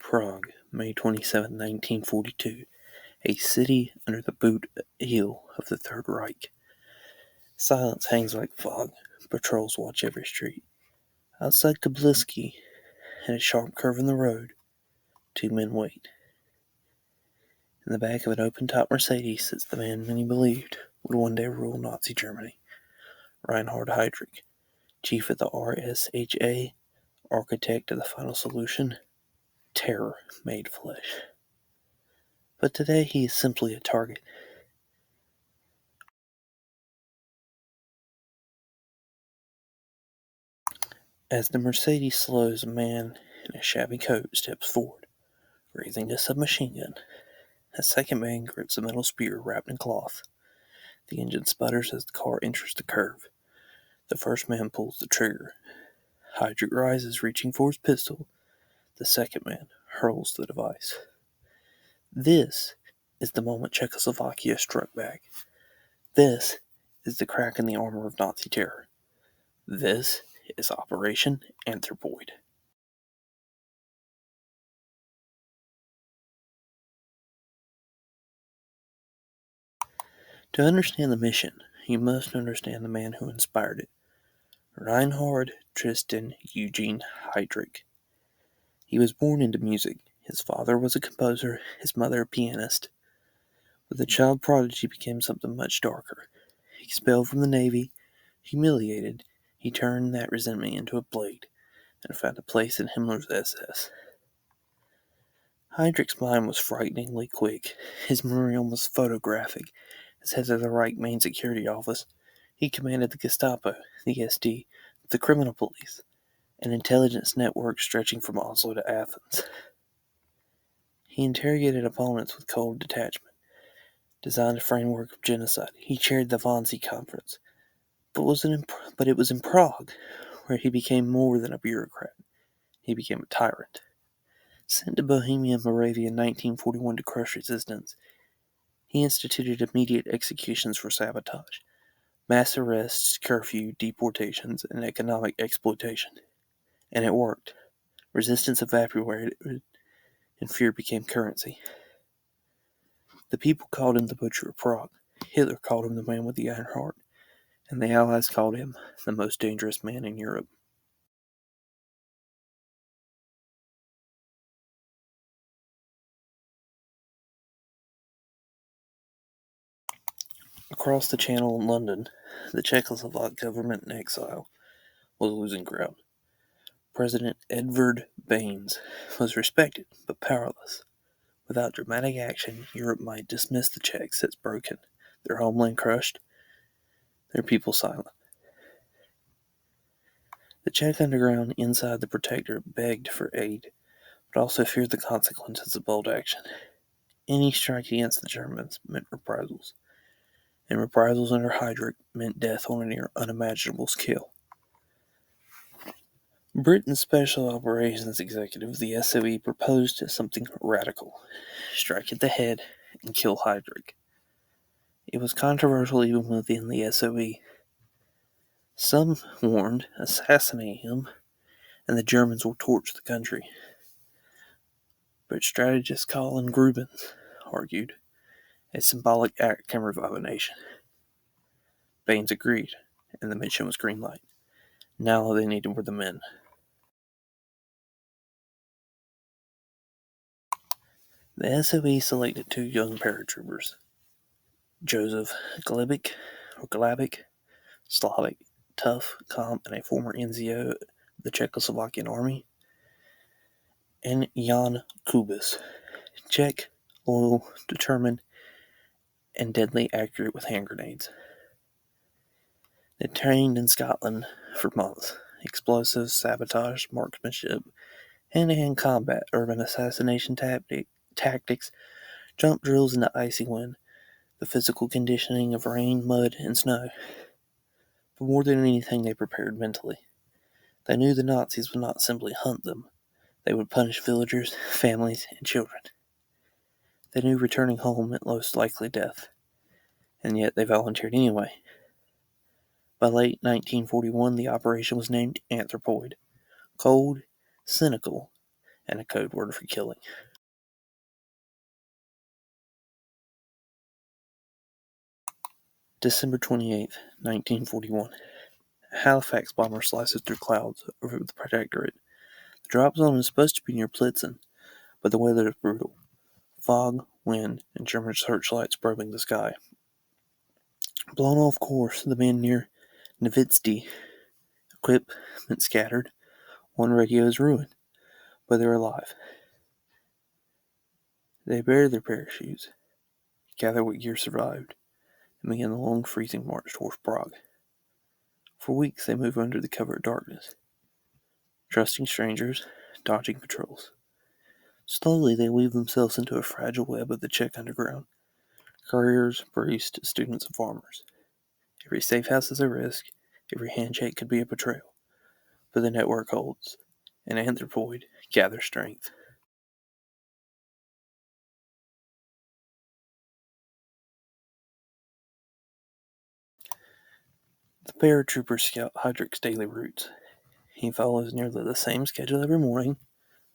Prague, May 27, 1942, a city under the boot heel of the Third Reich. Silence hangs like fog. Patrols watch every street. Outside Kablisky, at a sharp curve in the road, two men wait. In the back of an open-top Mercedes sits the man many believed would one day rule Nazi Germany, Reinhard Heydrich, chief of the RSHA, architect of the final solution, terror made flesh. But today he is simply a target. As the Mercedes slows, a man in a shabby coat steps forward, raising a submachine gun. A second man grips a metal spear wrapped in cloth. The engine sputters as the car enters the curve. The first man pulls the trigger. Heydrich rises, reaching for his pistol. The second man hurls the device. This is the moment Czechoslovakia struck back. This is the crack in the armor of Nazi terror. This is Operation Anthropoid. To understand the mission, you must understand the man who inspired it. Reinhard Tristan Eugene Heydrich. He was born into music. His father was a composer, his mother a pianist. But the child prodigy became something much darker. Expelled from the Navy, humiliated, he turned that resentment into a blade and found a place in Himmler's SS. Heydrich's mind was frighteningly quick. His memory almost photographic. As head of the Reich Main Security Office, he commanded the Gestapo, the SD, the criminal police, an intelligence network stretching from Oslo to Athens. He interrogated opponents with cold detachment, designed a framework of genocide. He chaired the Wannsee Conference, but it was in Prague where he became more than a bureaucrat. He became a tyrant. Sent to Bohemia and Moravia in 1941 to crush resistance, he instituted immediate executions for sabotage, mass arrests, curfew, deportations, and economic exploitation. And it worked. Resistance evaporated, and fear became currency. The people called him the Butcher of Prague. Hitler called him the man with the iron heart. And the Allies called him the most dangerous man in Europe. Across the Channel in London, the Czechoslovak government in exile was losing ground. President Edvard Baines was respected but powerless. Without dramatic action, Europe might dismiss the Czechs as broken, their homeland crushed, their people silent. The Czech underground inside the Protectorate begged for aid, but also feared the consequences of bold action. Any strike against the Germans meant reprisals, and reprisals under Heydrich meant death on a near unimaginable scale. Britain's Special Operations Executive, the SOE, proposed something radical: strike at the head and kill Heydrich. It was controversial even within the SOE. Some warned assassinate him and the Germans will torch the country. But strategist Colin Grubens argued a symbolic act can revive a nation. Baines agreed, and the mission was greenlight. Now all they needed were the men. The SOE selected two young paratroopers, Joseph Glabic, Slavic, tough, calm, and a former NZO of the Czechoslovakian army, and Jan Kubis, Czech, loyal, determined, and deadly accurate with hand grenades. They trained in Scotland for months. Explosives, sabotage, marksmanship, hand-to-hand combat, urban assassination tactics, jump drills in the icy wind, the physical conditioning of rain, mud, and snow. But more than anything, they prepared mentally. They knew the Nazis would not simply hunt them. They would punish villagers, families, and children. They knew returning home meant most likely death. And yet they volunteered anyway. By late 1941, the operation was named Anthropoid. Cold, cynical, and a code word for killing. December 28th, 1941. A Halifax bomber slices through clouds over the Protectorate. The drop zone is supposed to be near Plitzen, but the weather is brutal. Fog, wind, and German searchlights probing the sky. Blown off course, the men near Novitzdy, equipment scattered. One radio is ruined, but they're alive. They bury their parachutes, gather what gear survived, and begin the long freezing march towards Prague. For weeks they move under the cover of darkness, trusting strangers, dodging patrols. Slowly they weave themselves into a fragile web of the Czech underground. Couriers, priests, students, and farmers. Every safe house is a risk, every handshake could be a betrayal. But the network holds, and Anthropoid gathers strength. The paratroopers scout Heydrich's daily routes. He follows nearly the same schedule every morning,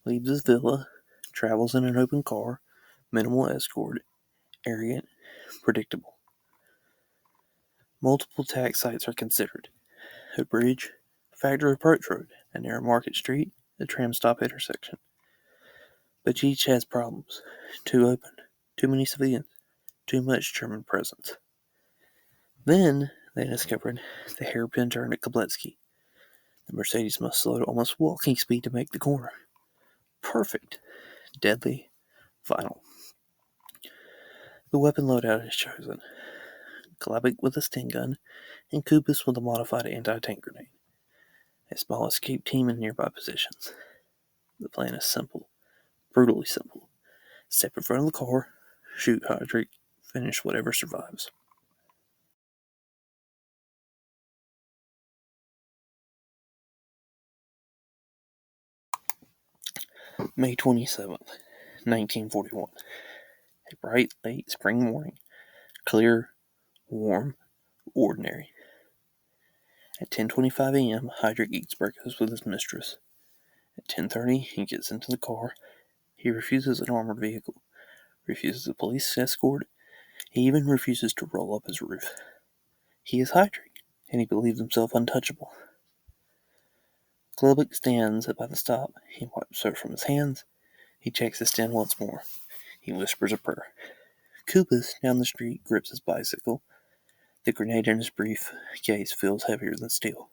leaves his villa, travels in an open car, minimal escort, arrogant, predictable. Multiple attack sites are considered. A bridge, a factory approach road, a narrow market street, a tram stop intersection. But each has problems. Too open, too many civilians, too much German presence. Then they discovered the hairpin turn at Kobletsky. The Mercedes must slow to almost walking speed to make the corner. Perfect. Deadly. Final. The weapon loadout is chosen. Kalabik with a Sting gun, and Kubis with a modified anti-tank grenade. A small escape team in nearby positions. The plan is simple. Brutally simple. Step in front of the car, shoot Heydrich, finish whatever survives. May 27th, 1941. A bright, late spring morning. Clear, warm, ordinary. At 10:25 a.m., Heydrich eats breakfast with his mistress. At 10:30, he gets into the car. He refuses an armored vehicle, refuses a police escort. He even refuses to roll up his roof. He is Heydrich, and he believes himself untouchable. Klubik stands by the stop. He wipes soap from his hands. He checks his stand once more. He whispers a prayer. Kubis, down the street, grips his bicycle. The grenade in his briefcase feels heavier than steel.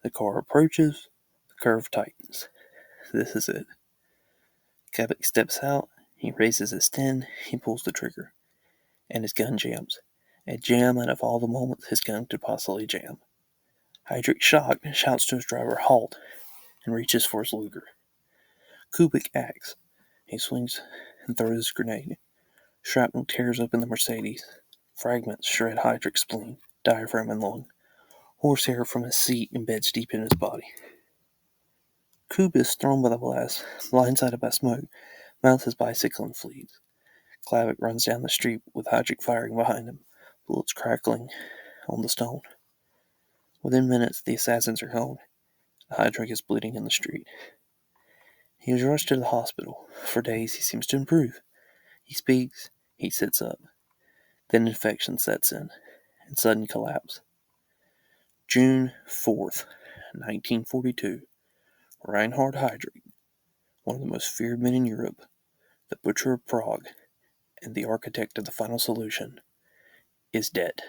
The car approaches. The curve tightens. This is it. Kubik steps out. He raises his stand. He pulls the trigger. And his gun jams. A jam out of all the moments his gun could possibly jam. Heydrich, shocked, shouts to his driver, "Halt," and reaches for his Luger. Kubik acts. He swings and throws his grenade. Shrapnel tears open the Mercedes. Fragments shred Heydrich's spleen, diaphragm, and lung. Horsehair from his seat embeds deep in his body. Kubis, thrown by the blast, blindsided by smoke, mounts his bicycle and flees. Klavik runs down the street with Heydrich firing behind him, bullets crackling on the stone. Within minutes, the assassins are gone. Heydrich is bleeding in the street. He is rushed to the hospital. For days, he seems to improve. He speaks. He sits up. Then infection sets in, and sudden collapse. June 4th, 1942. Reinhard Heydrich, one of the most feared men in Europe, the butcher of Prague, and the architect of the final solution, is dead.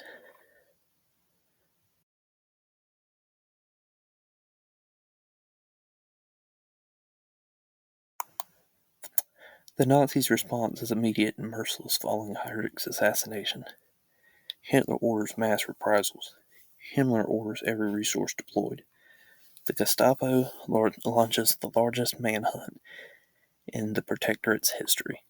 The Nazis' response is immediate and merciless following Heydrich's assassination. Hitler orders mass reprisals. Himmler orders every resource deployed. The Gestapo launches the largest manhunt in the Protectorate's history.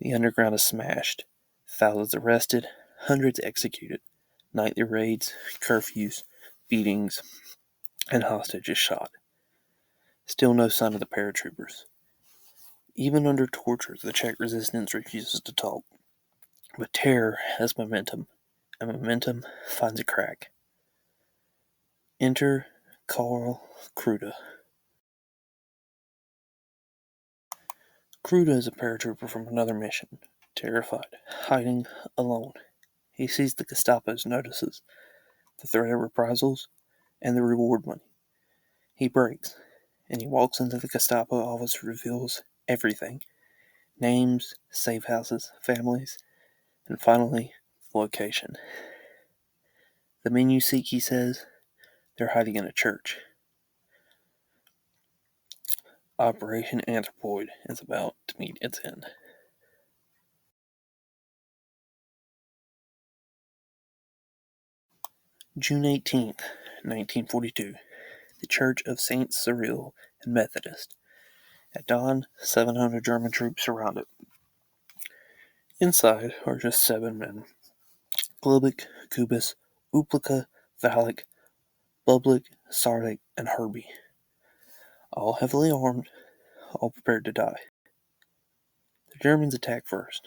The underground is smashed, thousands arrested, hundreds executed, nightly raids, curfews, beatings, and hostages shot. Still no sign of the paratroopers. Even under torture, the Czech resistance refuses to talk. But terror has momentum, and momentum finds a crack. Enter Karl Kruda. Cruda is a paratrooper from another mission, terrified, hiding alone. He sees the Gestapo's notices, the threat of reprisals, and the reward money. He breaks, and he walks into the Gestapo office, reveals everything: names, safe houses, families, and finally, the location. The men you seek, he says, they're hiding in a church. Operation Anthropoid is about to meet its end. June 18th, 1942. The Church of Saints Cyril and Methodius. At dawn, 700 German troops surround it. Inside are just 7 men: Glubik, Kubis, Uplica, Valik, Bublik, Sardik, and Herbie. All heavily armed, all prepared to die. The Germans attack first.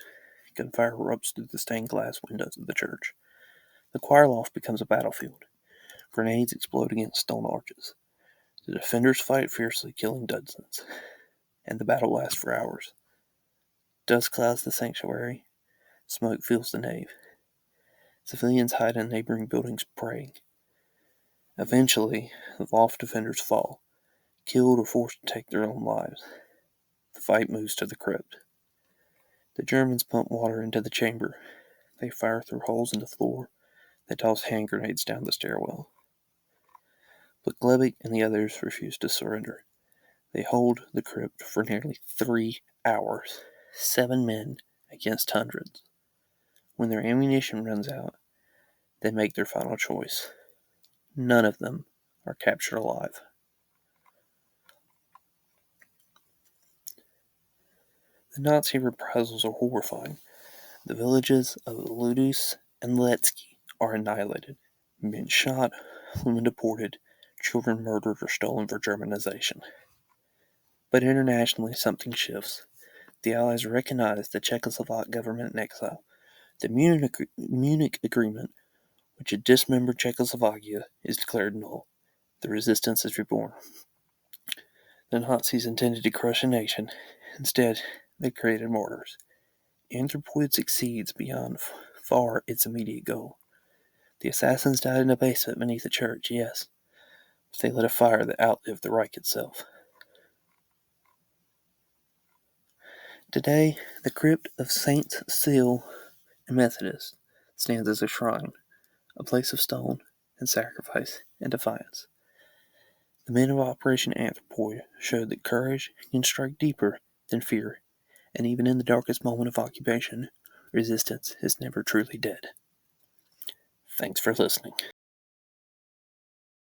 Gunfire erupts through the stained glass windows of the church. The choir loft becomes a battlefield. Grenades explode against stone arches. The defenders fight fiercely, killing dozens, and the battle lasts for hours. Dust clouds the sanctuary. Smoke fills the nave. Civilians hide in neighboring buildings praying. Eventually, the loft defenders fall, killed or forced to take their own lives. The fight moves to the crypt. The Germans pump water into the chamber. They fire through holes in the floor. They toss hand grenades down the stairwell. But Glebik and the others refuse to surrender. They hold the crypt for nearly 3 hours. 7 men against hundreds. When their ammunition runs out, they make their final choice. None of them are captured alive. The Nazi reprisals are horrifying. The villages of Ludus and Letsky are annihilated. Men shot, women deported, children murdered or stolen for Germanization. But internationally, something shifts. The Allies recognize the Czechoslovak government in exile. The Munich Agreement, which had dismembered Czechoslovakia, is declared null. The resistance is reborn. The Nazis intended to crush a nation. Instead, they created martyrs. Anthropoid succeeds beyond far its immediate goal. The assassins died in a basement beneath a church, yes, but they lit a fire that outlived the Reich itself. Today, the crypt of Saints Cyril and Methodius stands as a shrine, a place of stone and sacrifice and defiance. The men of Operation Anthropoid showed that courage can strike deeper than fear, and even in the darkest moment of occupation, resistance is never truly dead. Thanks for listening.